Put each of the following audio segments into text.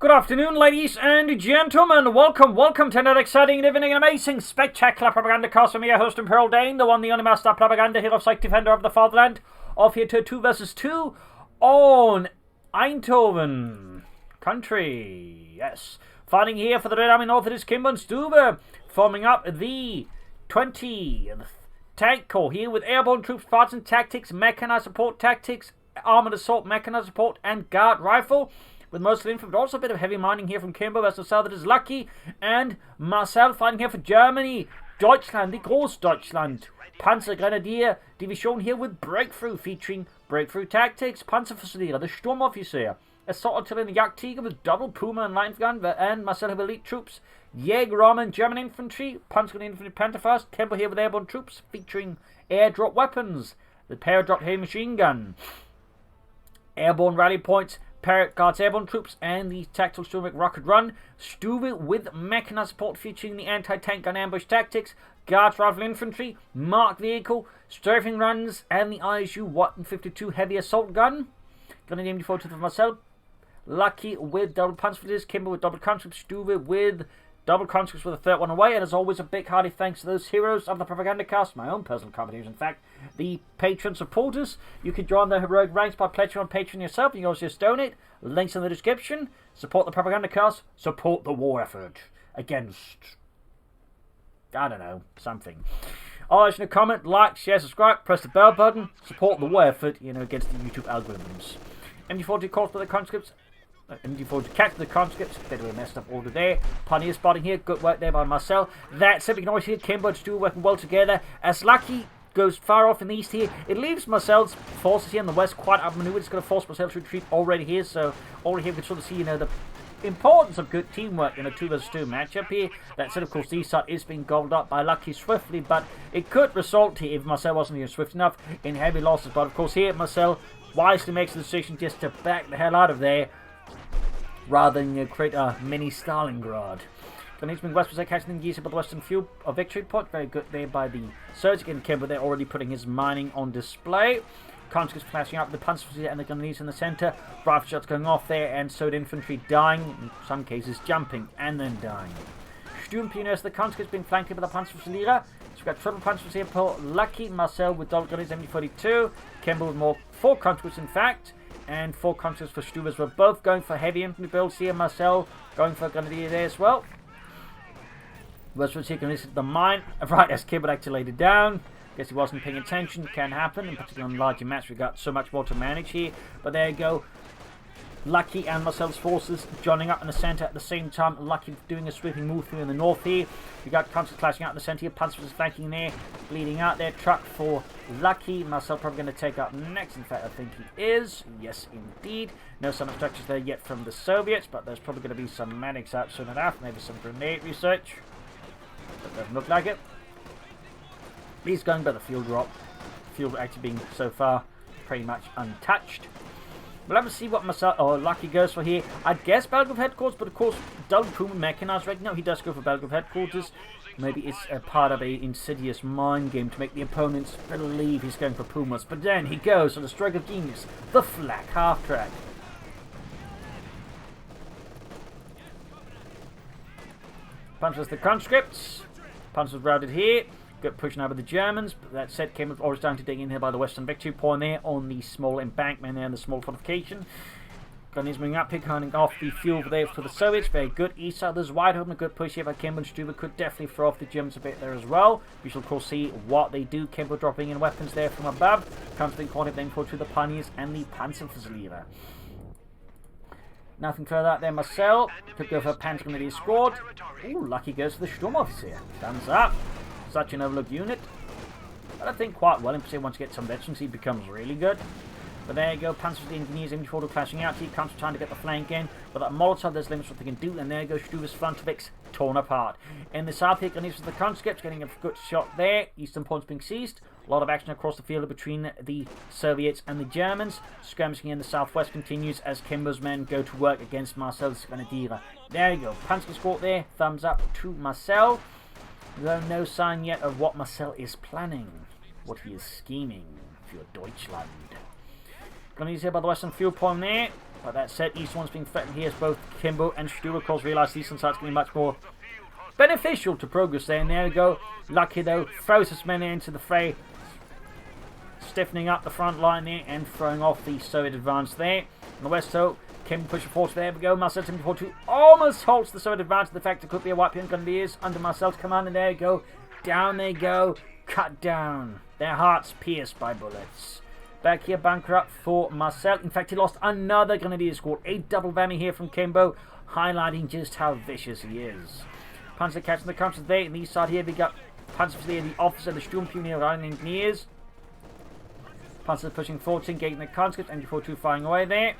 Good afternoon, ladies and gentlemen. Welcome to another exciting, evening, and amazing, spectacular Propagandacast from your host, Pearl Dane, the one, the only master propaganda hero, psych defender of the fatherland, of here to 2 versus 2 on Eindhoven Country. Yes, fighting here for the Red Army North. It is Kimbo and Stuve forming up the 20th Tank Corps here with Airborne Troops, Parts and Tactics, Mechanized Support Tactics, Armored Assault, Mechanized Support, and Guard Rifle. With most info, but also a bit of heavy mining here from Kimbo versus South. It is Lucky and Marcel fighting here for Germany. Deutschland, the Großdeutschland. Panzergrenadier Division here with Breakthrough, featuring Breakthrough Tactics, Panzerfusilerer, the Sturmoffizier, Assault Artillery and Jagdtiger with double Puma and Light Gun, and Marcel have Elite Troops, Jägerrahmen German Infantry, Panzergrenadier Infantry Pantherfast. Kimbo here with Airborne Troops, featuring airdrop weapons, the Paradrop Heavy Machine Gun, Airborne Rally Points, Parrot Guards Airborne Troops, and the Tactical Stuve Rocket Run. Stuve with Mechanized Support, featuring the Anti-Tank Gun Ambush Tactics, Guards Rifle Infantry, Mark Vehicle, Strafing Runs, and the ISU Watton 52 Heavy Assault Gun. Gonna name default to Marcel. Lucky with double Panzerfusileers, Kimbo with double conscripts, Stuve with double conscripts with a third one away, and as always, a big hearty thanks to those heroes of the Propagandacast, my own personal companies, in fact, the Patreon supporters. You can join the heroic ranks by pledging on Patreon yourself. You can also just donate. Links in the description. Support the Propagandacast. Support the war effort against, I don't know, something. Always in a comment, like, share, subscribe, press the bell button. Support the war effort, against the YouTube algorithms. MD40 calls for the conscripts. MD4 to catch the conscripts, bit of a messed up order there. Pioneer spotting here, good work there by Marcel. That's it, we can always hear Kimbo and Stu working well together. As Lucky goes far off in the east here, it leaves Marcel's forces here in the west quite outmaneuvered. It's going to force Marcel to retreat already here, so already here we can sort of see, the importance of good teamwork in a 2 versus 2 matchup here. That said, of course, the east side is being gobbled up by Lucky swiftly, but it could result here, if Marcel wasn't here swift enough, in heavy losses. But of course here, Marcel wisely makes the decision just to back the hell out of there, rather than create a mini Stalingrad. Grenadiers west was catching the geese about the western fuel of victory point. Very good there by the surge. Again, Kimbo there already putting his mining on display. Conscripts flashing up, the Panzerfusileer and the Grenadiers in the centre. Rifle shots going off there, and so the infantry dying, in some cases jumping and then dying. Sturmpioneers, the conscripts being flanked by the Panzerfusilerer. So we've got triple Panzerfusileer for Lucky, Marcel with double Grenadiers MD42, Kimbo with more 4 conscripts in fact, and 4 conscripts for Stuve. We're both going for heavy infantry builds here. Marcel going for a Grenadier there as well. West here can listen to the mine. Right, as Kimbo actually laid it down. Guess he wasn't paying attention. Can happen, in particular on larger maps. We've got so much more to manage here. But there you go. Lucky and Marcel's forces joining up in the centre at the same time. Lucky doing a sweeping move through in the north here. We got conscripts clashing out in the centre here. Panzers flanking there, bleeding out there. Truck for Lucky. Marcel probably going to take up next. In fact, I think he is. Yes, indeed. No summit structures there yet from the Soviets, but there's probably going to be some medics out soon enough. Maybe some grenade research. But doesn't look like it. He's going by the fuel drop. Fuel actually being so far pretty much untouched. We'll have to see what Marcel or Lucky goes for here. I'd guess Belgrave headquarters, but of course, double Puma mechanized right now. He does go for Belgrave headquarters. Maybe it's a part of a insidious mind game to make the opponents believe he's going for Pumas. But then he goes on the stroke of genius, the flak half track. Punches the conscripts. Panzers routed here. Good pushing over the Germans. But that said, came always down to dig in here by the western victory point there on the small embankment there and the small fortification. Grenadiers moving up here, cutting off the fuel there for the Soviets. Very good. East side is wide open. A good push here by Kimbo and Stuve. Could definitely throw off the Germans a bit there as well. We shall of course see what they do. Kimbo dropping in weapons there from above. Comes to the corner, then forward to the Pioneers and the Panzerfusilerer. Nothing further out there. Marcel could go for a Panzergrenadier squad. Ooh, Lucky goes for the Sturmoffizier. Thumbs up. Such an overlooked unit. But I think quite well. In particular, once you get some veterans, he becomes really good. But there you go. Panzers, the engineers, MD4 clashing out. He comes trying to get the flank in. But that Molotov, there's limits what they can do. And there you go. Stuve's frontifics torn apart. In the south here, Grenadiers with the conscripts getting a good shot there. Eastern points being seized. A lot of action across the field between the Soviets and the Germans. Skirmishing in the southwest continues as Kimbo's men go to work against Marcel's Grenadier. There you go. Panzer squad there. Thumbs up to Marcel. Though no sign yet of what Marcel is planning. What he is scheming for Deutschland. Grenadiers here by the western fuel point there. But that said, east one's being threatened here as both Kimbo and Stuve, of course, realise the eastern side's going to be much more beneficial to progress there. And there we go. Lucky, though, throws his men into the fray, stiffening up the front line there and throwing off the Soviet advance there. On the west, though, Kimbo pushing forward. There we go. Marcel 74-2 almost halts the Soviet advance. The fact it could be a white Grenadiers under Marcel's command. And there you go. Down they go. Cut down. Their hearts pierced by bullets. Back here, bunker up for Marcel. In fact, he lost another Grenadier squad. A double whammy here from Kimbo, highlighting just how vicious he is. Panzer catching the counters there. In the east side here, we got Panzer there, the officer, the Sturmpioner, riding engineers. Panzer pushing forward, engaging the conscripts. MG42 firing away there.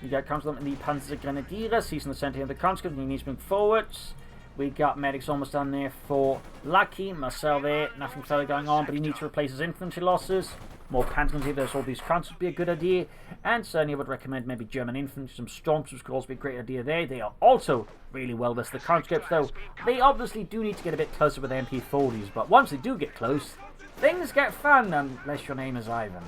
We got conscripts in the Panzer Grenadier, seizing the center of the conscripts, and he needs to move forwards. We got medics almost done there for Lucky. Marcel there, nothing further going on, but he needs to replace his infantry losses. More panzers here, there's all these conscripts would be a good idea. And certainly I would recommend maybe German infantry, some stormtroops could also be a great idea there. They are also really well vested. The conscripts, though, they obviously do need to get a bit closer with MP40s, but once they do get close, things get fun, unless your name is Ivan.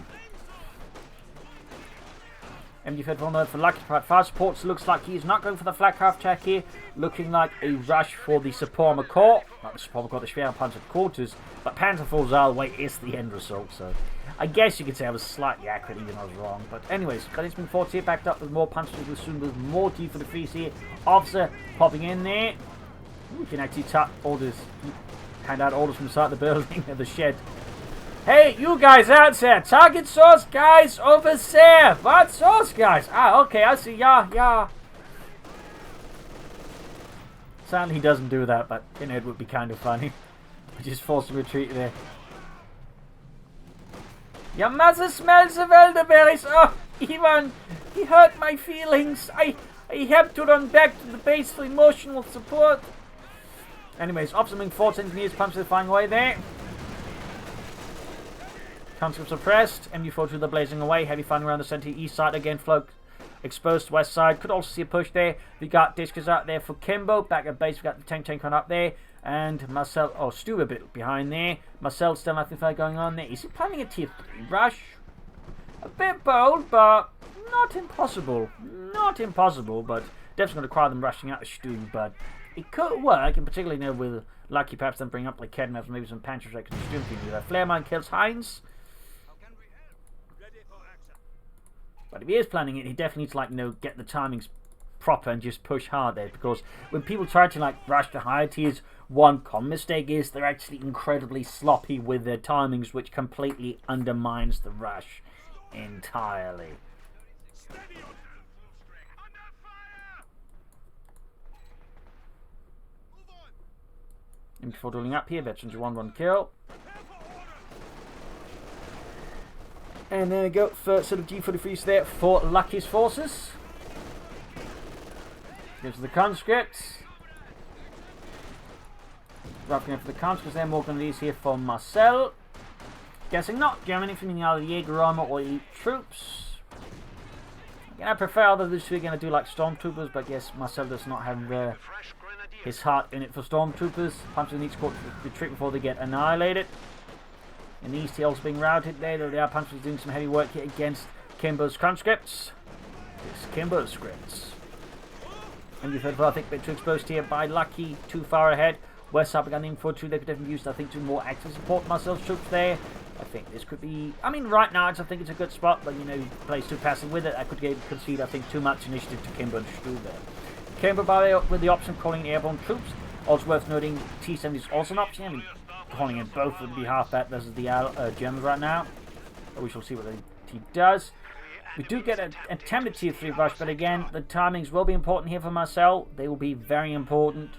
MG51 for Lucky Pride Fire Supports. Looks like he's not going for the flak half check here. Looking like a rush for the Support Corps. Not the Support Corps, the Schwer Panzer quarters. But Panzer falls out of the way is the end result. So I guess you could say I was slightly accurate even though I was wrong. But anyways, Grenadiers been fought here, backed up with more Panzers will soon with more T for the freeze here. Officer popping in there. We can actually tap orders, hand out orders from inside the building of the shed. Hey, you guys out there! Target source guys over there! What source guys? Ah, okay, I see. Yeah. Sadly, he doesn't do that, but you know, it would be kind of funny. Just forced to retreat there. Your mother smells the elderberries. Oh, Ivan, he hurt my feelings. I have to run back to the base for emotional support. Anyways, officer moving forward, engineers punching the flying away there. Conscripts suppressed. MU42 they're blazing away. Heavy firing around the center east side again. Float exposed west side. Could also see a push there. We got discus out there for Kimbo. Back at base, we got the tank on up there. And Marcel, Stuve a bit behind there. Marcel still nothing further going on there. Is he planning a tier 3 rush? A bit bold, but not impossible. Not impossible, but definitely going to require them rushing out of Stuve. But it could work, and particularly you know, with Lucky perhaps then bring up like Kedmef, maybe some Panzer Strike and Stuve can do that. Flare mine kills Heinz. But if he is planning it, he definitely needs to, like, you know, get the timings proper and just push hard there. Because when people try to, like, rush to higher tiers, one common mistake is they're actually incredibly sloppy with their timings, which completely undermines the rush entirely. Before drilling up here, veterans 1-1 kill. And there we go, first sort of G43s there for Lucky's forces. Gives the conscripts. Wrapping up for the conscripts there, more Grenadiers here for Marcel. Guessing not German infantry, either Jaeger armor or elite troops. Again, I prefer either these two are going to do like stormtroopers, but yes, Marcel does not have his heart in it for stormtroopers. Panzer needs to retreat before they get annihilated. In the east, he also being routed there, though the air Panzers doing some heavy work here against Kimbo's conscripts. It's Kimbo's scripts. And you've heard, I think, a bit too exposed here by Lucky, too far ahead. West side began in 4-2, they could definitely use, I think, to more active support Marcel's troops there. I think this could be, I mean, right now, I think it's a good spot, but, you know, plays too passive with it. I could concede, I think, too much initiative to Kimbo and Stuve there. Kimbo, by the way, with the option of calling Airborne Troops. Also worth noting, T-70 is also an option. I mean, calling in both would be half that versus the Germans right now. But we shall see what he does. We do get an attempted tier 3 rush, but again, the timings will be important here for Marcel. They will be very important.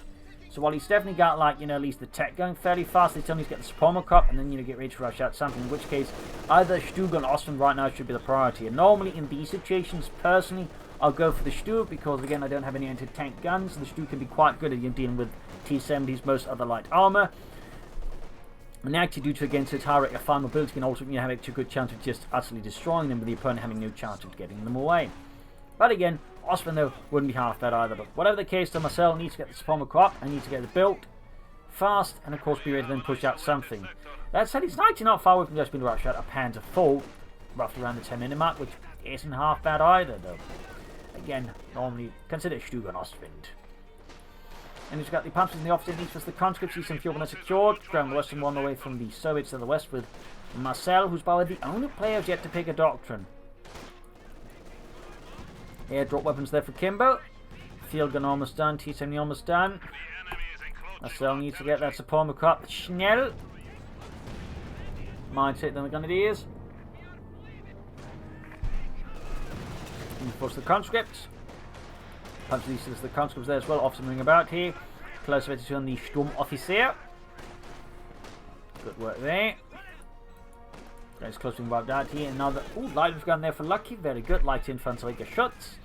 So while he's definitely got, like, you know, at least the tech going fairly fast, they tell me he's getting the Support Cup and then, you know, get ready to rush out something. In which case, either Stuve and Ostend right now should be the priority. And normally in these situations, personally, I'll go for the Stuve because, again, I don't have any anti-tank guns. The Stuve can be quite good at dealing with T-70s, most other light armor. And actually, due to against its high rate of fire mobility, can also have a good chance of just utterly destroying them, with the opponent having no chance of getting them away. But again, Ostend though wouldn't be half bad either. But whatever the case, though, Marcel needs to get the Support Crop and needs to get it built fast, and of course be ready to then push out something. That said, he's 90 not far away from just being right shot a Panzer IV, roughly around the 10-minute mark, which isn't half bad either, though. Again, normally consider Stuve and Ostwind. And he's got the Panzers in the opposite, each was the conscripts, he's in fuel and secured. Ground western one away from the Soviets to the west with Marcel, who's by the only player who's yet to pick a doctrine. Airdrop weapons there for Kimbo. Field gun almost done, T-70 almost done. Marcel needs to get that support up. Schnell. Mind hit them the Grenadiers. And of course the conscripts. Punch these to the conscripts there as well, often moving about here. Close to on the Sturmoffizier. Good work there. Guys close to wiped out here. Another light gun there for Lucky. Very good. Light infantry shots.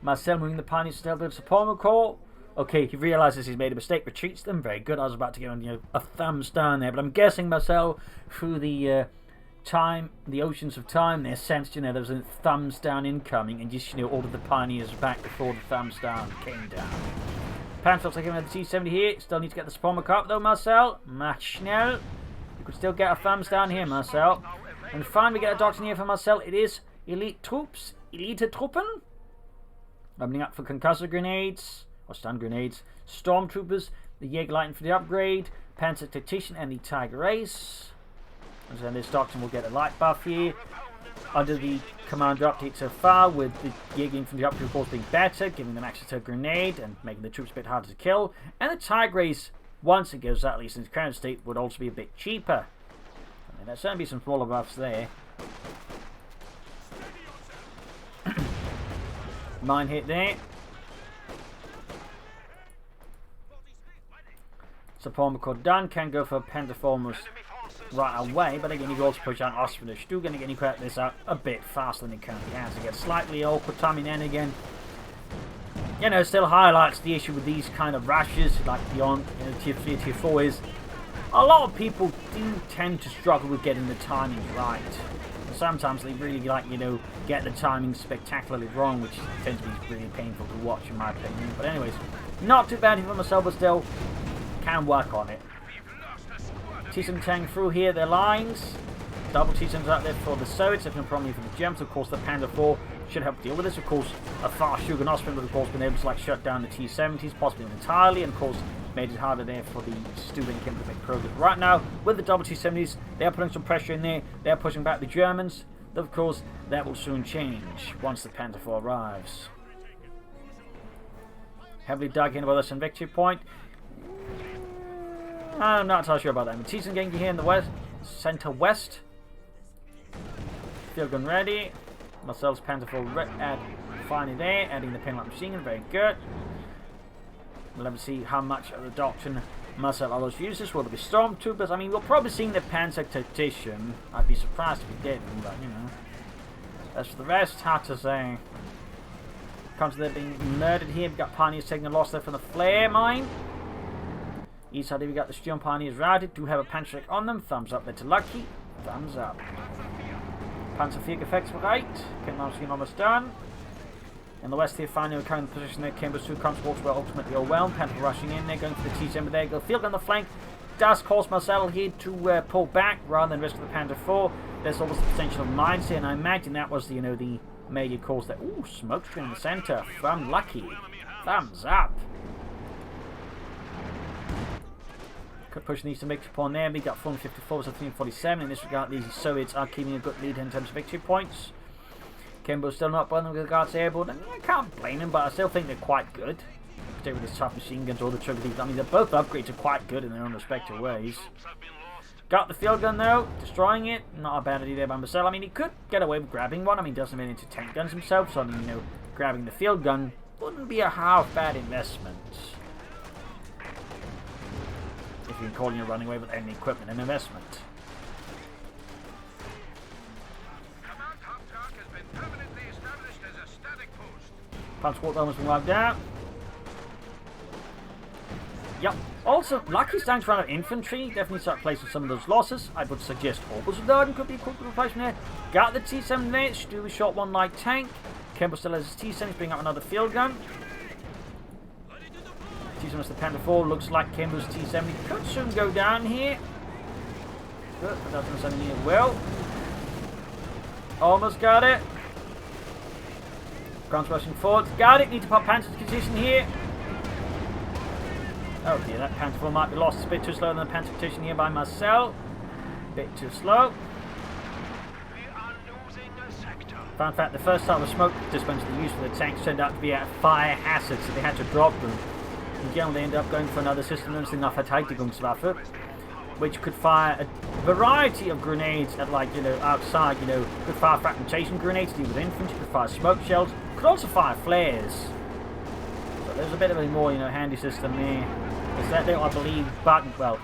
Marcel moving the pioneers to the support corps. Okay, he realizes he's made a mistake, retreats them. Very good. I was about to give him a thumbs down there, but I'm guessing Marcel, through the the oceans of time, there sensed there was a thumbs down incoming, and just ordered the pioneers back before the thumbs down came down. Panzer taking out the T-70 here. Still need to get the support up though, Marcel. Schnell. You could still get a thumbs down here, Marcel. And finally, we get a doctrine here for Marcel. It is elite troops, elite Truppen. Opening up for concussor grenades, or stun grenades, stormtroopers, the Jägerleiten for the upgrade, Panzer Tactician, and the Tiger Ace. And then this doctrine will get a light buff here. Under the commander update so far, with the Jäger Infantry upgrade of course being better, giving them access to a grenade and making the troops a bit harder to kill. And the Tiger Ace, once it goes at least in its current state, would also be a bit cheaper. I mean, there's certainly some smaller buffs there. Mine hit there. Support McCall done. Can go for Pentaformers right away, but again, you can also push out Ostwind. Still going to get crack this out a bit faster than he currently has. It gets slightly awkward timing then again. Still highlights the issue with these kind of rashes, like beyond tier 3, tier 4 is a lot of people do tend to struggle with getting the timing right. Sometimes they really get the timing spectacularly wrong, which tends to be really painful to watch in my opinion. But anyways, not too bad for myself, but still can work on it. T-70 tank through here, their lines. Double T-70s out there for the Soviets, if no problem for the Gems. Of course, the Panzer IV should help deal with this. Of course, a fast Sugar Ostwind would of course been able to shut down the T-70s, possibly entirely, and of course made it harder there for the Stuve and Kimbo to make progress. Right now, with the double T-70s, they're putting some pressure in there. They're pushing back the Germans. Of course, that will soon change once the Panzer IV arrives. Heavily dug in by this in victory point. I'm not entirely sure about that. T-70 getting here in the west, center west. Field gun ready. Marcel's Panzer IV finally there, adding the pinlock machine gun. Very good. We'll have to see how much of the doctrine Marcel always uses. Will there be stormtroopers? I mean, we'll probably see the Panzer Tactician. I'd be surprised if he didn't, but as for the rest, hard to say. Comes to them being murdered here. We've got Pioneers taking a loss there from the flare mine. East side, we got the Sturm Pioneers routed. Do have a Panzer on them. Thumbs up there to Lucky. Thumbs up. Panzer IV effects right. Kimbo almost done. In the west here, finally carrying the position there. Kimbo's two conscripts were ultimately overwhelmed. Panther rushing in there, going for the T-70 there. Go field on the flank. Does cause Marcel here to pull back rather than risk the Panzer IV. There's always the potential of mines here, and I imagine that was the the major cause there. Ooh, smoke screen in the center from Lucky. Thumbs up. Could push these to victory point there. We got 454 to 347. In this regard, these Soviets are keeping a good lead in terms of victory points. Kimbo's still not bothering with regards to airborne. And I can't blame him, but I still think they're quite good. Particularly with his tough machine guns or the trigger thieves. I mean, they're both upgrades are quite good in their own respective ways. Got the field gun though, destroying it. Not a bad idea there by Marcel. I mean, he could get away with grabbing one. I mean, he doesn't mean into tank guns himself, so I mean, grabbing the field gun wouldn't be a half bad investment. If you can call running away with any equipment and investment. Punch Squad almost been wiped out. Yep. Also, Lucky's starting to run out of infantry. Definitely start placing some of those losses. I would suggest Obersoldaten could be a quick replacement there. Got the T-70 there. Stuve shot one light tank. Kimbo still has his T-70, bring up another field gun. T7 the Panther 4. Looks like Kimbo's T70 could soon go down here. Good, but that's not something here. Well, almost got it. Ground's rushing forward. Got it. Need to pop Panther's position here. Oh dear, that Panther 4 might be lost. It's a bit too slow than the Panther position here by Marcel. Bit too slow. Fun fact, the first time the smoke dispenser they used for the tanks turned out to be a fire hazard, so they had to drop them. In general, they ended up going for another system known as the Verteidigungswaffe, which could fire a variety of grenades at, like, you know, outside, you know, could fire fragmentation grenades to deal with infantry, could fire smoke shells, could also fire flares. So there's a bit of a more, you know, handy system there. Because that little, I believe, button, well,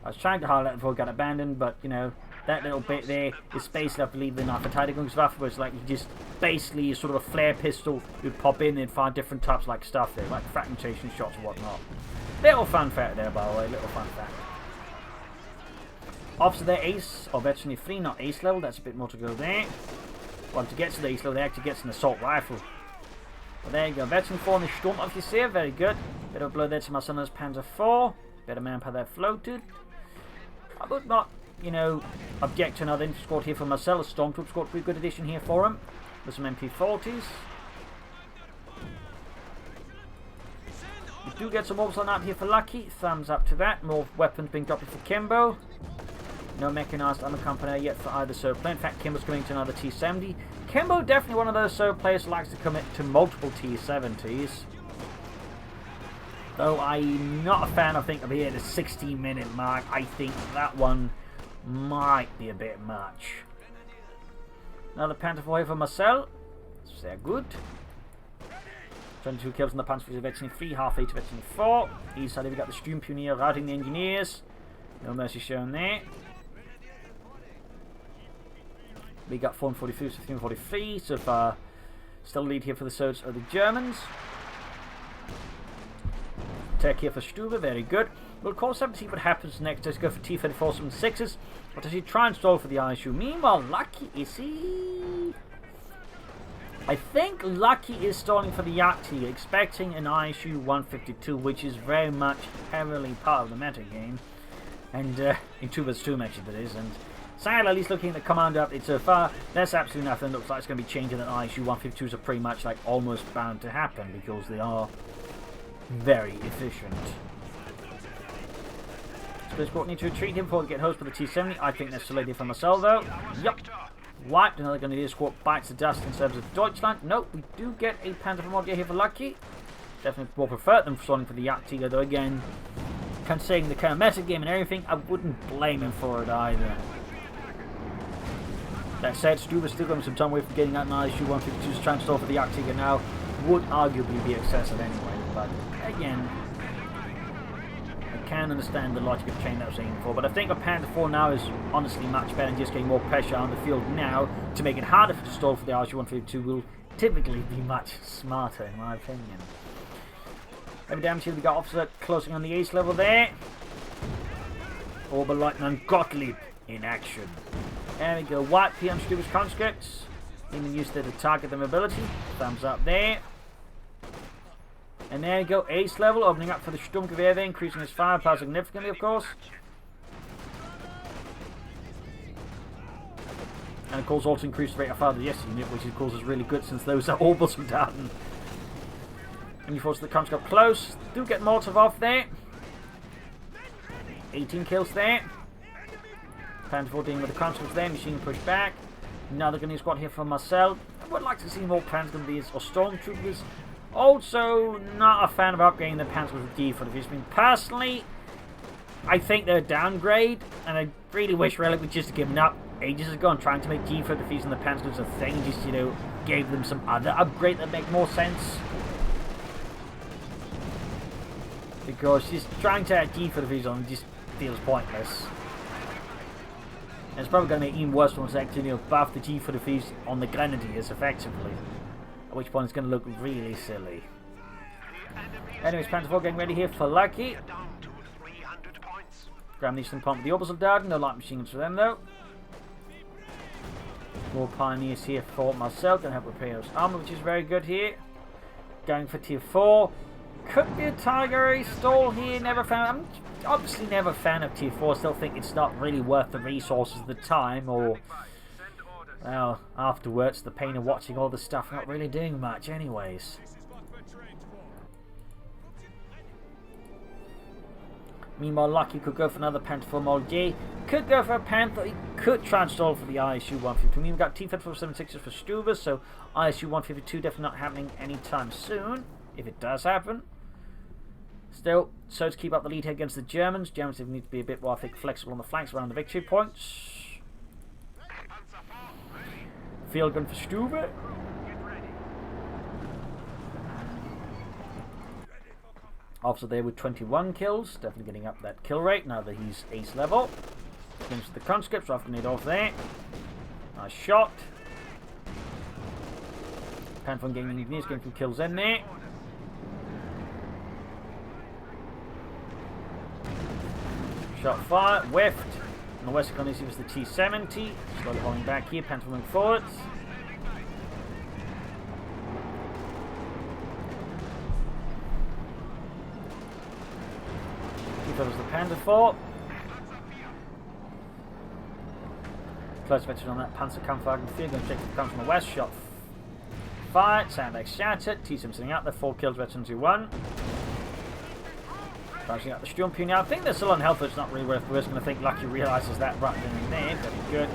I was trying to highlight it before it got abandoned, but, you know, that little bit there is basically, I believe, the Verteidigungswaffe, where it's like you just basically sort of a flare pistol. You'd pop in and fire different types of like stuff there, like fragmentation shots and whatnot. Little fun fact there, by the way, little fun fact. Officer there, ace, or veteran 3, not ace level, that's a bit more to go there. Well, to get to the ace level, they actually get an assault rifle. But there you go, veteran 4 on the Sturmoffizier, very good. Bit of blow there to Marcel's Panzer 4, bit of manpower there floated. I would not, you know, object to another infantry squad here for Marcel. A Stormtroop squad, pretty good addition here for him. With some MP40s. We do get some orbs on out here for Lucky. Thumbs up to that. More weapons being dropped for Kimbo. No mechanized armor company yet for either solo player. In fact, Kimbo's coming to another T70. Kimbo definitely one of those solo players who likes to commit to multiple T70s. Though I'm not a fan, I think, of here at the 60-minute mark. I think that one might be a bit much. Another Panther 4 here for Marcel. Sehr good. 22 kills on the Panther for Veteran 3, half 8 to Veteran 4. East side, we've got the Stuve Pioneer routing the engineers. No mercy shown there. We got 443 to 343, so far still lead here for the soldiers of the Germans. Tech here for Stuve, very good. We'll call 7 to see what happens next. Let's go for T-34 76s. What does he try and stall for the ISU? Meanwhile, Lucky, is he? I think Lucky is stalling for the Yachty, expecting an ISU 152, which is very much heavily part of the meta game. And in 2 vs 2 matches, that is. And sadly, at least looking at the command update so far, there's absolutely nothing. Looks like it's going to be changing. That ISU 152s are pretty much like almost bound to happen because they are very efficient. Split squad need to retreat him before we get hosed by the T70. I think that's the lady for Marcel though. Yup. Wiped. Another Grenadier squad bites the dust in terms of Deutschland. Nope, we do get a Panther from here for Lucky. Definitely more prefer them stalling for the Jagdtiger, though again, considering the kind of meta game and everything, I wouldn't blame him for it either. That said, Stuve still going some time away from getting out an ISU 152's trying to stall for the Jagdtiger now would arguably be excessive anyway, but again, I can understand the logic of chain that I was aiming for, but I think a Panther 4 now is honestly much better and just getting more pressure on the field now to make it harder to stall for the ISU 152 will typically be much smarter in my opinion. Heavy damage here, we got officer closing on the ace level there. Oberleutnant Gottlieb in action. There we go, white PM Stuve's conscripts. Being used to target the mobility. Thumbs up there. And there you go, ace level, opening up for the Sturmgewehr there, increasing his firepower significantly, of course. And of course also increased the rate of fire of the yes unit, which of course is really good since those are all bottomed down. And you force the conscript up close. Do get Molotov off there. 18 kills there. Panther 14 with the conscripts there, machine pushed back. Another Grenadier squad here from Marcel. I would like to see more Panzer Grenadiers or Stormtroopers. Also, not a fan of upgrading the Panzer with D for the Fist. I mean, personally, I think they're a downgrade, and I really wish Relic would just have given up ages ago on trying to make D for defeats and the Panzer was a thing. Just, you know, gave them some other upgrade that make more sense. Because just trying to add D for defeats on just feels pointless. And it's probably going to make even worse once they actually, you know, buff the G for the feast on the Grenadiers effectively. At which point it's going to look really silly. Anyways, Panther 4 getting ready here for Lucky. Graham needs some pump with the Obersoldaten. No light machine guns for them though. More Pioneers here for Marcel. Going to help repair his armor, which is very good here. Going for tier 4. Could be a Tiger Ace stall here. Never found. I'm obviously never a fan of Tier 4. Still think it's not really worth the resources, the time, or well, afterwards the pain of watching all the stuff not really doing much, anyways. Meanwhile, Lucky could go for another Panther for Moldier. Could go for a Panther. He could try and stall for the ISU 152. We've got T-Fed for 76s for Stuve, so ISU 152 definitely not happening anytime soon, if it does happen. Still, so to keep up the lead here against the Germans. Germans need to be a bit more, I think, flexible on the flanks around the victory points. Field gun for Stuve. Officer there with 21 kills, definitely getting up that kill rate now that he's ace level. Against the conscripts, rough grenade off there. Nice shot. Panther gaining engineers, getting some kills in there. Shot fire, whiffed. On the west gun is the T-70. Slowly holding back here, Panther moving forwards. That was the Panther 4. Close veteran on that Panzerkampfwagen. Field gun objective comes from the west. Shot fired. Sandbag shattered. T-Sim sitting out there. 4 kills, veterans who won. Bouncing out the Sturmpy now. I think they're still on health, but it's not really worth the risk. And I think Lucky realises that right then and there. Very good.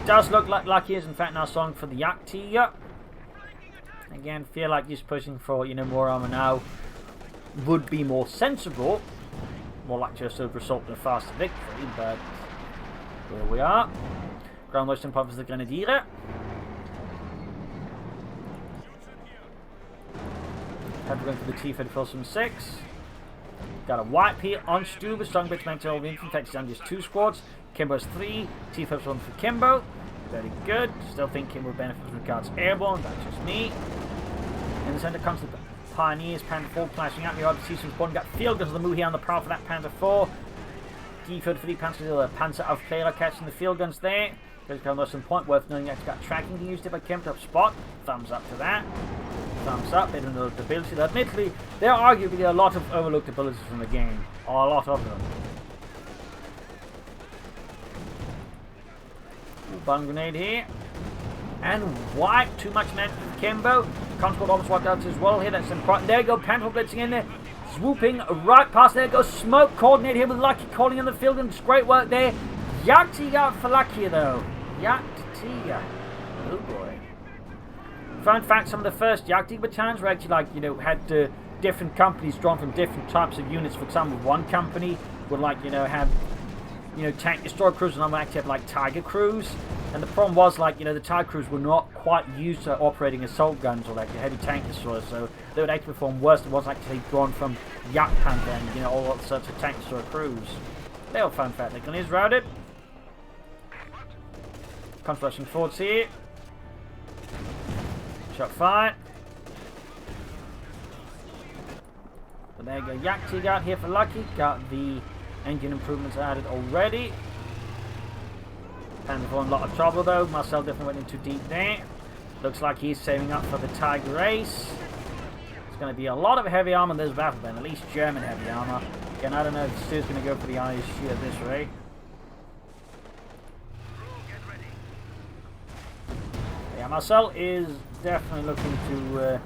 Does look like Lucky is in fact now song for the Yak Tiger. Again, feel like he's pushing for, you know, more armor now. Would be more sensible. More like just a result in a faster victory, but here we are. Ground Western Pop is the Grenadier. Panther going for the T-Fed for some 6. Got a wipe here on Stuve. Strong bits maintain all the infantry. Takes down just 2 squads. Kimbo's 3. T-Fed's 1 for Kimbo. Very good. Still think Kimbo benefits with regards airborne. That's just me. In the center comes the Pioneers. Panther 4 clashing out. The other T-Sim's one got field goes to the move here on the prowl for that Panther 4. T-Fed for the Panzer of Clara catching the field guns there. Goes down some point worth knowing that's got tracking to use if I came to up spot. Thumbs up to that. Thumbs up. They don't know the ability. Admittedly, there are arguably a lot of overlooked abilities from the game. A lot of them. Bomb grenade here. And wipe. Too much man for Kimbo. Conscript almost wiped out as well here. That's important. There you go. Panther blitzing in there. Swooping right past. There goes Smoke. Coordinate here with Lucky calling in the field. And it's great work there. Yaktiga for Lucky though. Yaktiga. Oh boy. In fact, some of the first Yaktiga battalions were actually like, you know, had different companies drawn from different types of units. For example, one company would like, you know, have, you know, tank destroyer crews, and I would actually have like Tiger crews. And the problem was, like, you know, the Tiger crews were not quite used to operating assault guns or like heavy tank destroyers, so they would actually perform worse than was actually drawn from Yak Panther and, you know, all sorts of tank destroyer crews. They were fun fact. The gun is routed. Comes rushing forwards here. Shot fired. But there you go. Yakti got here for Lucky. Got the engine improvements added already. Panther for a lot of trouble though. Marcel definitely went in too deep there. Looks like he's saving up for the Tiger race. It's going to be a lot of heavy armor in this battle then. At least German heavy armor. Again, I don't know if Stu's going to go for the ISU at this rate. Yeah, Marcel is definitely looking to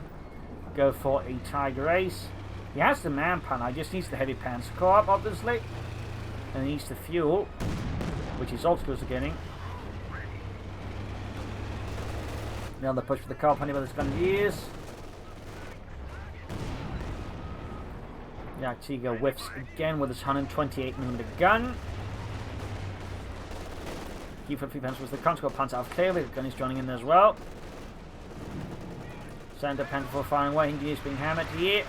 go for a Tiger Ace. He has the man pan, he just needs the heavy pants co-op obviously. And he needs the fuel, which he's also close to getting. Now the push for the car panny, but it's going to use. Yeah, Tiga whiffs again with his 128mm gun. Key for 3 pence was the Conscript Panzer of Clear. The gun is joining in there as well. Center Panther 4 firing away. Engineers being hammered here.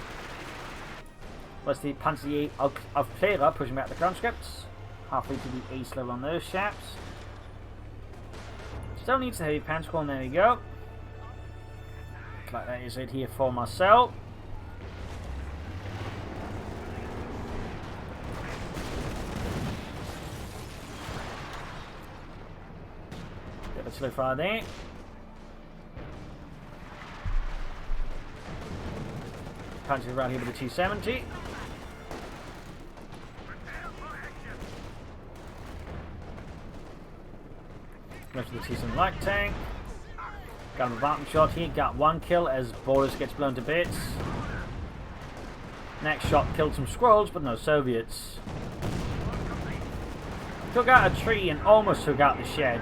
Was the Panzer of Clear pushing back the conscripts. Halfway to the ace level on those chaps. Still needs the heavy pants call, and there we go. Looks like that is it here for Marcel. Get a slow fire there. Punches around here with the T-70. Rest of the T-70 light tank. Got a vacuum shot here. Got one kill as Boris gets blown to bits. Next shot killed some squirrels, but no Soviets. Took out a tree and almost took out the shed.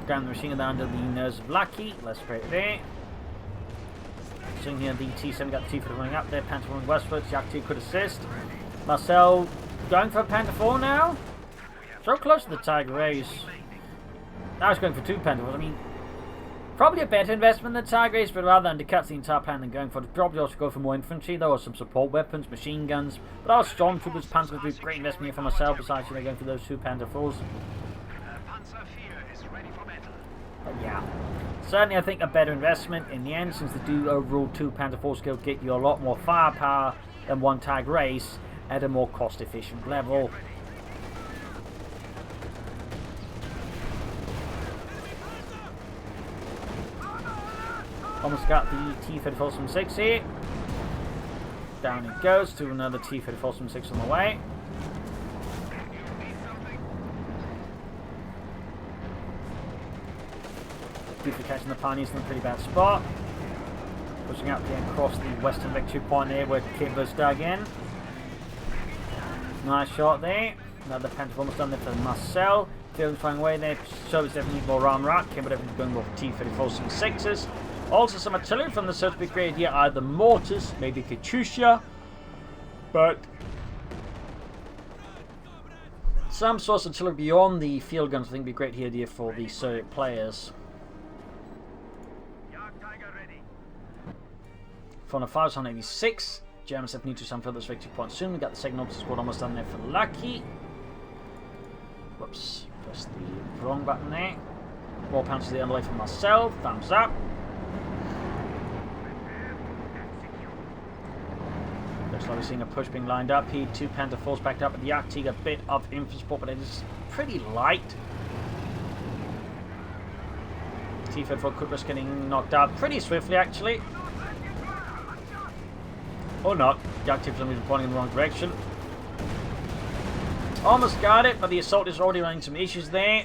Down the machine gun under the nose of Lucky. Let's spray it there. Seeing here the T-7 got the T-4 running up there. Panther running westwards. Yak-2 could assist. Marcel going for a Panther 4 now. So close to the Tiger race. Now he's going for 2 Panther 4s. I mean, probably a better investment than the Tiger race, but rather than undercut the entire plan than going for it, probably also go for more infantry though, or some support weapons, machine guns. But our stormtroopers, Panzer would be a great investment here for myself, besides going for those 2 Panther 4s. But yeah, certainly I think a better investment in the end, since the overall 2 Panther 4 skills get you a lot more firepower than 1 Tiger race at a more cost efficient level. Almost got the T-34 from 6 here. Down it goes to another T-34 from 6 on the way. Stuve catching the Pioneers in a pretty bad spot. Pushing up again across the western victory point there where Kimbo's dug in. Nice shot there. Another Panther almost done there for Marcel. Feeling flying away there. So it's definitely more armor out. Kimbo definitely going more for T-34 from 6s. Also some artillery from the Soviet grade here, either mortars, maybe Katyusha, but some sort of artillery beyond the field guns I think would be a great idea for the Soviet players. For the 586, Germans have need to some further victory points soon. We got the second officer squad almost done there for Lucky. Whoops, pressed the wrong button there. More pounds to the underway from Marcel, thumbs up. Looks like we're seeing a push being lined up here. 2 Panther 4s backed up at the Yak-2, a bit of infantry support, but it is pretty light. T-34 could risk getting knocked out pretty swiftly, actually. Or not. Yak-2 for some reason pointing in the wrong direction. Almost got it, but the assault is already running some issues there.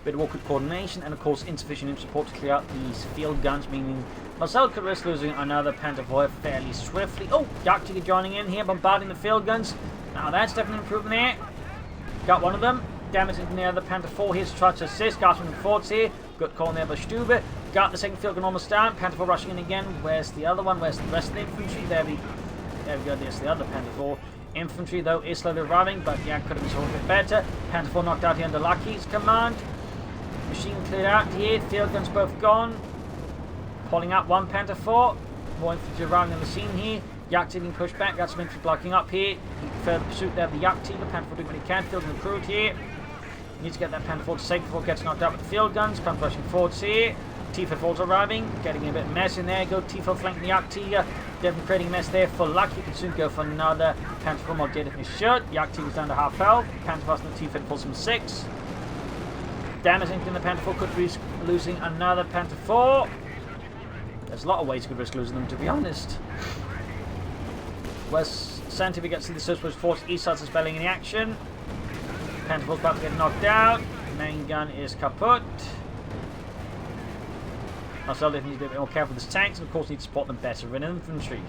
Bit of awkward coordination, and of course insufficient infantry support to clear out these field guns, meaning Marcel could risk losing another Panther 4 fairly swiftly. Oh, Yak-2 joining in here, bombarding the field guns. Now that's definitely an improvement there. Got one of them. Damaging the other Panther 4 here to try to assist. Got some forwards here. Good call there by Stuve. Got the second field gun almost down. Panther 4 rushing in again. Where's the other one? Where's the rest of the infantry? There we go. There's the other Panther 4. Infantry, though, is slowly arriving, but yeah, could have been sort of a bit better. Panther 4 knocked out here under Lucky's command. Machine cleared out here. Field guns both gone. Pulling out 1 Panther 4. More infantry arriving on the scene here. Yak-2 being pushed back. Got some infantry blocking up here. Further pursuit there of the Yak-2. The Panther 4 doing what he can. Field recruit here. Needs to get that Panther 4 to safety before it gets knocked out with the field guns. Panther rushing forwards here. T-4's arriving. Getting a bit mess in there. Go T-4 flanking the Yak-2. Definitely creating a mess there for Lucky. Can soon go for another Panther 4 more dead if he should. Yak-2 was down to half health. Panther 4 and the T-4 pulls from 6. Damaging in the Panther 4 could risk losing another Panther 4. There's a lot of ways you could risk losing them, to be honest. West Santa, we get to see the Socialist Force east side spelling in the action. Panther 4's about to get knocked out. Main gun is kaput. Marcel definitely needs to be a bit more careful with his tanks, and of course needs to support them better in infantry.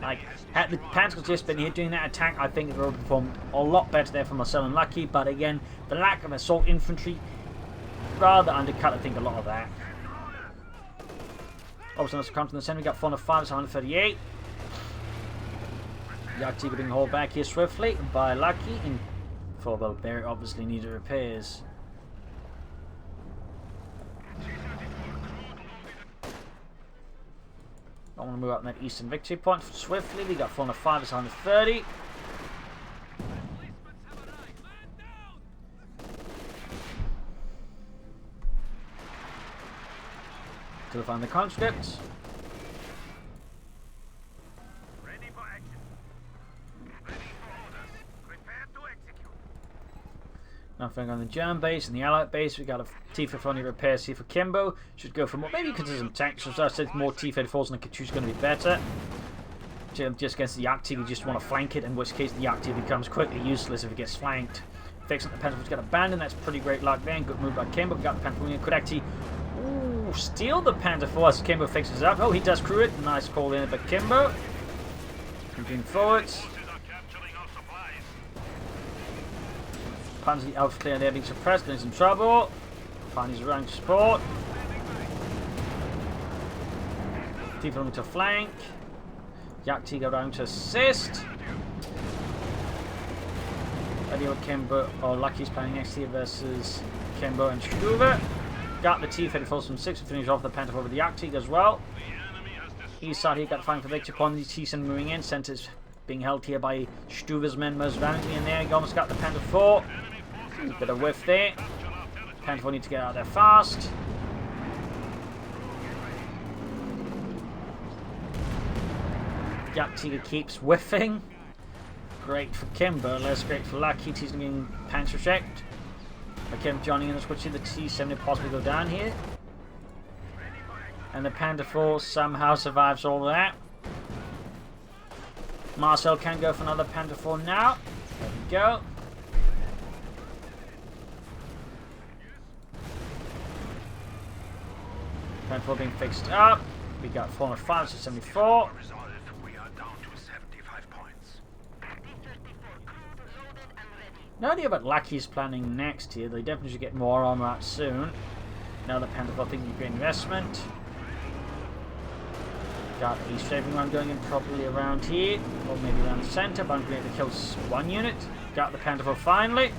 Like, had the Panthers just been here doing that attack, I think it would have performed a lot better there for Marcel and Lucky, but again, the lack of assault infantry rather undercut, I think, a lot of that. Obviously, let's come to the center. We got 405, 138. Yak-2 being hauled back here swiftly by Lucky, and for the very obviously needed repairs. I want to move up in that eastern victory point swiftly. We got 405, 130. To find the conscripts. Ready for action. Ready for orders. Prepare to execute. Nothing on the German base and the Allied base. We got a T-54 repairs here for Kimbo. Should go for more. Maybe consider some tanks. So I said more T-54s and the Coh2 is going to be better. Just against the Yak-T, we just want to flank it, in which case the Yak-T becomes quickly useless if it gets flanked. Fixing the Pentafor's got abandoned. That's pretty great luck there. Good move by Kimbo. Got the Pentafor. Could actually steal the Pentafor as Kimbo fixes up. Oh, he does crew it. Nice call in by Kimbo. Moving forwards. Panzer Alpha clear there being suppressed. Getting some trouble. Finds his rank support. T-4 to flank. Yak-T go down to assist. Idea with Kimbo or Lucky's playing next year versus Kimbo and Stuve. Got the T-34 from 6 to finish off the Pentafor with the Yak-T as well. East side here got flying for victory upon the T-7 moving in. Centers being held here by Stuve's men most valiantly in there. He almost got the Pentafor. A bit of whiff there. Pentafor need to get out there fast. Yak-T keeps whiffing. Great for Kimbo, less great for Lucky. He's getting panzer checked. Kim joining in as quickly the T-70 possibly go down here. And the Pentafor somehow survives all that. Marcel can go for another Pentafor now. There we go. Pentafor being fixed up. We got 405 to 74. No idea what Lucky's planning next here. They definitely should get more armor out soon. Now the Pentafor thinking of great investment. Got a strafing run going in probably around here, or maybe around the centre, but I'm going to kill one unit. Got the Pentafor finally.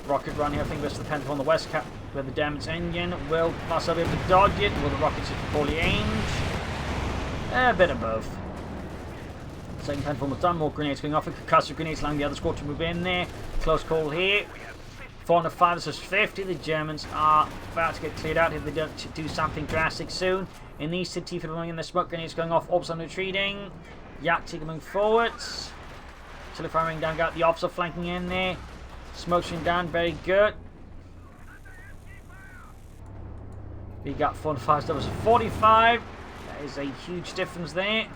Rocket run here, I think versus the Pentafor on the west cap with the damaged engine. Will Marcel be able to dodge it? Will the rockets be poorly aimed? A bit of both. Second Pentafor was done, more grenades going off. Concussive grenades allowing the other squad to move in there. Close call here. 405 versus 50. The Germans are about to get cleared out if they don't do something drastic soon. In the east, T-54 going in, the smoke grenades going off. Orbs on retreating. Yak-T coming forwards. Chili firing down, got the officer flanking in there. Smoke stream down, very good. We got 405 versus 45. That is a huge difference there.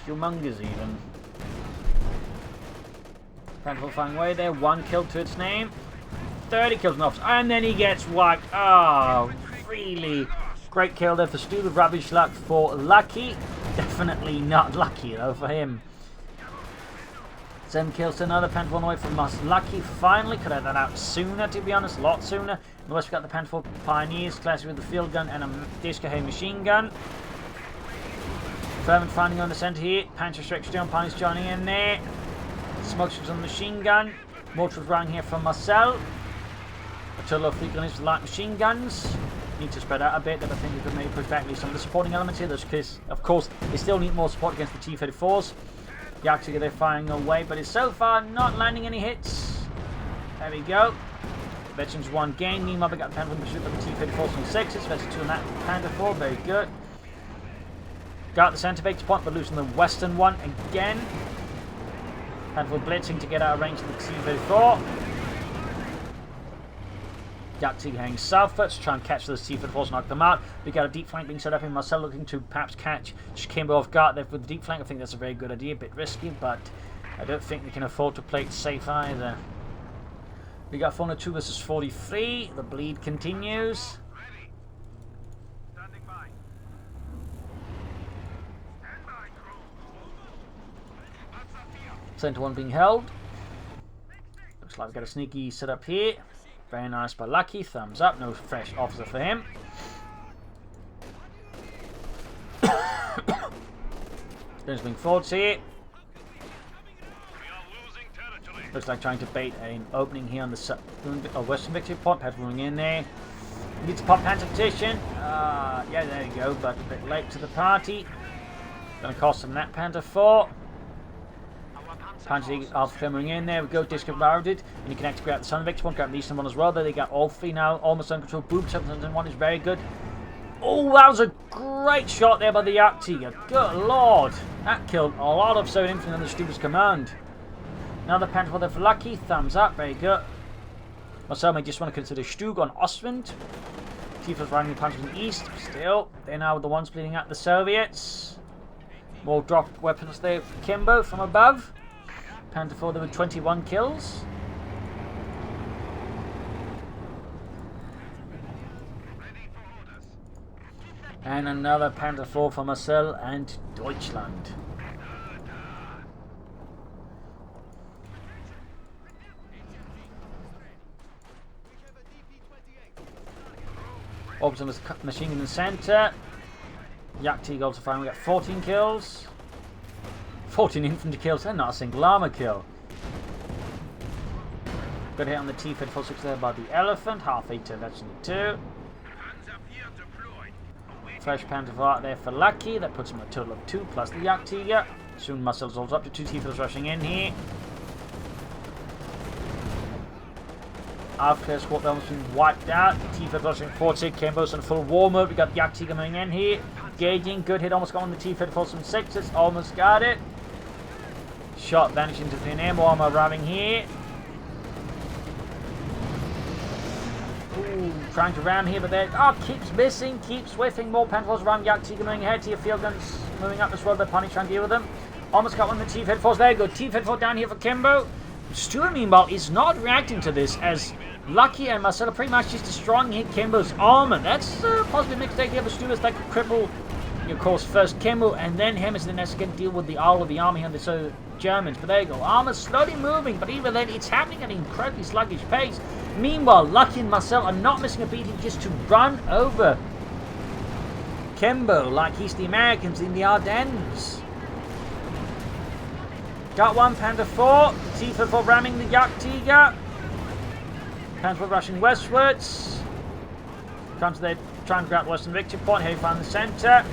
Humongous even. Pentafor flying away there. 1 kill to its name. 30 kills an officer. And then he gets whacked. Oh, really? Great kill there for Stuve. Rubbish luck for Lucky. Definitely not lucky though for him. 7 kills to another Pentafor on the way from MarcelLucky. Finally could have that out sooner, to be honest. A lot sooner. In the west we got the Pentafor Pioneers. Classic with the field gun and a Disco Hay machine gun. Fervent finding on the centre here. Panzer Strike Stone Pioneers joining in there. Smokestreaks on the machine gun. Mortars running here from Marcel. A total of 3 grenades with light machine guns. Need to spread out a bit, but I think we could maybe push back at least some of the supporting elements here. Because, of course, they still need more support against the T-34s. Yak-T they're firing away, but it's so far not landing any hits. There we go. Veterans 1 gain. Meanwhile, we got the Pentafor shoot at the T-34s from 6s. Veterans 2 on that Pentafor. Very good. Got the centre victor point, but losing the western one again. Pentafor blitzing to get out of range of the T-34. Yak-T hanging southwards to try and catch those T-34s and knock them out. We got a deep flank being set up in Marcel looking to perhaps catch Kimbo off guard there with the deep flank. I think that's a very good idea, a bit risky, but I don't think they can afford to play it safe either. We got 402 versus 43. The bleed continues. Centre 1 being held. Looks like we've got a sneaky setup here. Very nice by Lucky. Thumbs up. No fresh officer for him. There's being forwards here. Looks like trying to bait an opening here on the western victory point. Pad running in there. Needs to pop panzer petition. Yeah, there you go. But a bit late to the party. Going to cost them that Pentafor. Panzer Alpha coming in there. We go, disco routed, and you can actually grab the Sun Victor one, grab the Eastern one as well. There they got all 3 now, almost under control. Boom, 701 is very good. Oh, that was a great shot there by the Jagdtiger. Good lord. That killed a lot of Soviet infantry under Stuve's command. Another Panther there for Lucky. Thumbs up. Very good. Marcel may just want to consider Stug on Ostwind. Tiefers riding the Panthers in the east. Still, they're now the ones bleeding out the Soviets. More dropped weapons there for Kimbo from above. Panther 4 there with 21 kills. And another Panther 4 for Marcel and Deutschland. Orbs on the machine gun in the centre. Jagdtiger also firing. We got 14 kills. 14 infantry kills and not a single armour kill. Good hit on the T-Fed 46 there by the Elephant. Half 8 to Legend 2. Fresh Panther out there for Lucky. That puts him at a total of 2 plus the Jagdtiger. Soon Marcel's rolls up to 2 T-Feds rushing in here. Our clear squad almost been wiped out. T-Fed rushing forward. Kimbo's in full war mode. We got the Jagdtiger coming in here. Gauging. Good hit. Almost got on the T-Fed 46. It's almost got it. Shot vanishing into thin air. More armor arriving here. Ooh, trying to ram here, but there. Oh, keeps missing. Keeps whiffing. More Panthers around. Jagdtiger moving ahead to your field guns. Moving up as well. They're trying to deal with them. Almost got one of the T-Fed 4s. There you go. T-Fed 4 down here for Kimbo. Stuve, meanwhile, is not reacting to this as Lucky and Marcel are pretty much just destroying Kimbo's armor. That's possibly a mistake here for Stuve that could cripple, of course, first Kimbo and then him as the next to deal with the all of the army and the Germans. But there you go. Armor slowly moving, but even then, it's happening at an incredibly sluggish pace. Meanwhile, Lucky and Marcel are not missing a beating just to run over Kimbo like he's the Americans in the Ardennes. Got one, Panther 4. T-Fed 4 ramming the Jagdtiger. Panther 4 rushing westwards. Comes to there, trying to grab Western Victory Point. Here we find the centre.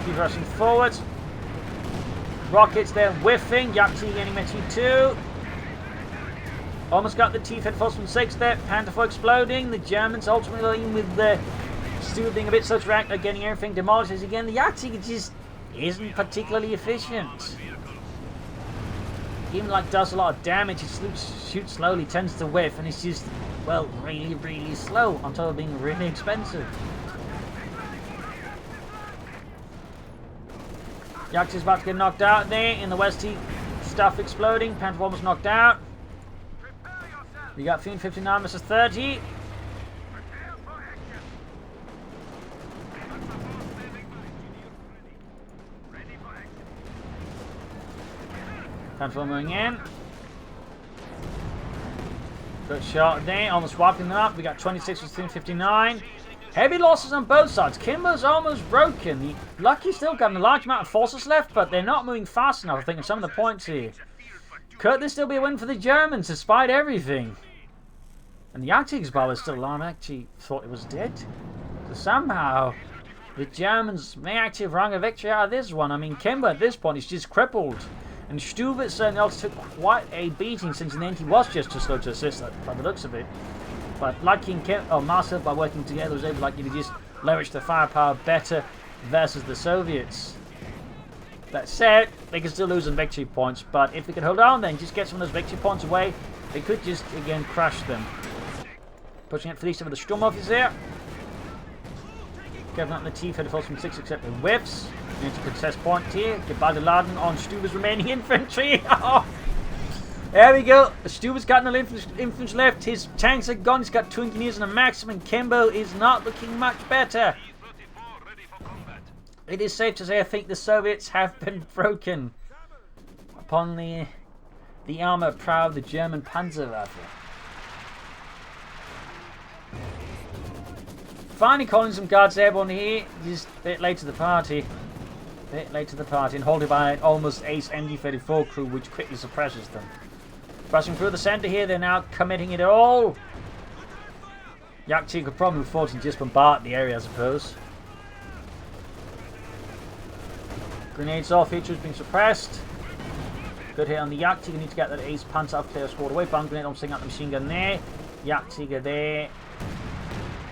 T-Fed rushing forwards. Rockets there whiffing. Jagdtiger getting Metri 2. Almost got the T-Fed 4 from 6 there. Panther 4 exploding. The Germans ultimately with the Stuve being a bit slow to react, they're getting everything demolished. As again, the Jagdtiger just isn't particularly efficient. Even like does a lot of damage, it shoots slowly, tends to whiff, and it's just, well, really, really slow on top of being really expensive. Jagdtiger's about to get knocked out there. In the west, stuff exploding. Panther almost knocked out. We got Fiend 59 versus 30. Panther moving in. Good shot there, almost wiping them up. We got 26 versus 59. Heavy losses on both sides. Kimbo's almost broken. The Lucky's still got a large amount of forces left, but they're not moving fast enough, I think, in some of the points here. Could this still be a win for the Germans, despite everything? And the Jagdtiger's bar is still alive. I actually thought it was dead. So somehow, the Germans may actually have wrung a victory out of this one. I mean, Kimbo at this point is just crippled. And Stuve certainly also took quite a beating since in the end he was just too slow to assist by the looks of it. But Lucky and Marcel, by working together, was able to just leverage the firepower better versus the Soviets. That said, they can still lose on victory points, but if they could hold on then, just get some of those victory points away, they could just, again, crush them. Pushing it for these some of the Sturm officers here. Giving up the T-Fed falls from 6 except with whiffs. Into contest point here. Gebaldeladen on Stuve's remaining infantry. There we go. Stuve's got no infantry left. His tanks are gone. He's got 2 engineers and a maximum. Kimbo is not looking much better. It is safe to say I think the Soviets have been broken upon the armour prow of the German Panzerwaffe. Finally calling some guards airborne here. Just a bit late to the party. And holding by an almost ace MD-34 crew, which quickly suppresses them. Rushing through the centre here, they're now committing it all. Jagdtiger could probably afford to just bombard the area, I suppose. Grenades off, features being suppressed. Good hit on the Jagdtiger, need to get that ace Panzer up clear squad away. Bomb grenade almost taking out the machine gun there. Jagdtiger there.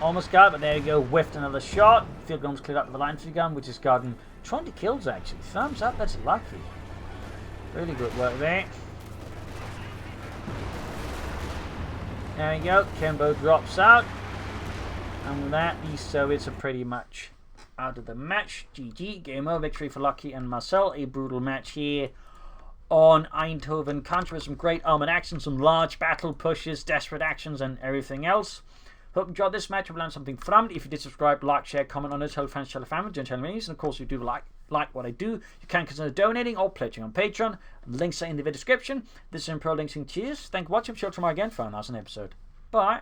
Almost got it, but there you go. Whiffed another shot. Field gun's cleared up with the infantry gun, which has gotten 20 kills actually. Thumbs up, that's lucky. Really good work there. There we go. Kimbo drops out. And with that, these Soviets are pretty much out of the match. GG. Game over. Victory for Lucky and Marcel. A brutal match here on Eindhoven Country with some great armored action, some large battle pushes, desperate actions, and everything else. Hope you enjoyed this match. Hope you learned something from it. If you did, subscribe, like, share, comment on it, tell friends, tell family, join channel meetings, and of course, if you do like what I do, you can consider donating or pledging on Patreon. Links are in the video description. This is Pro Links and cheers. Thank you for watching. I'm sure tomorrow again for an awesome episode. Bye.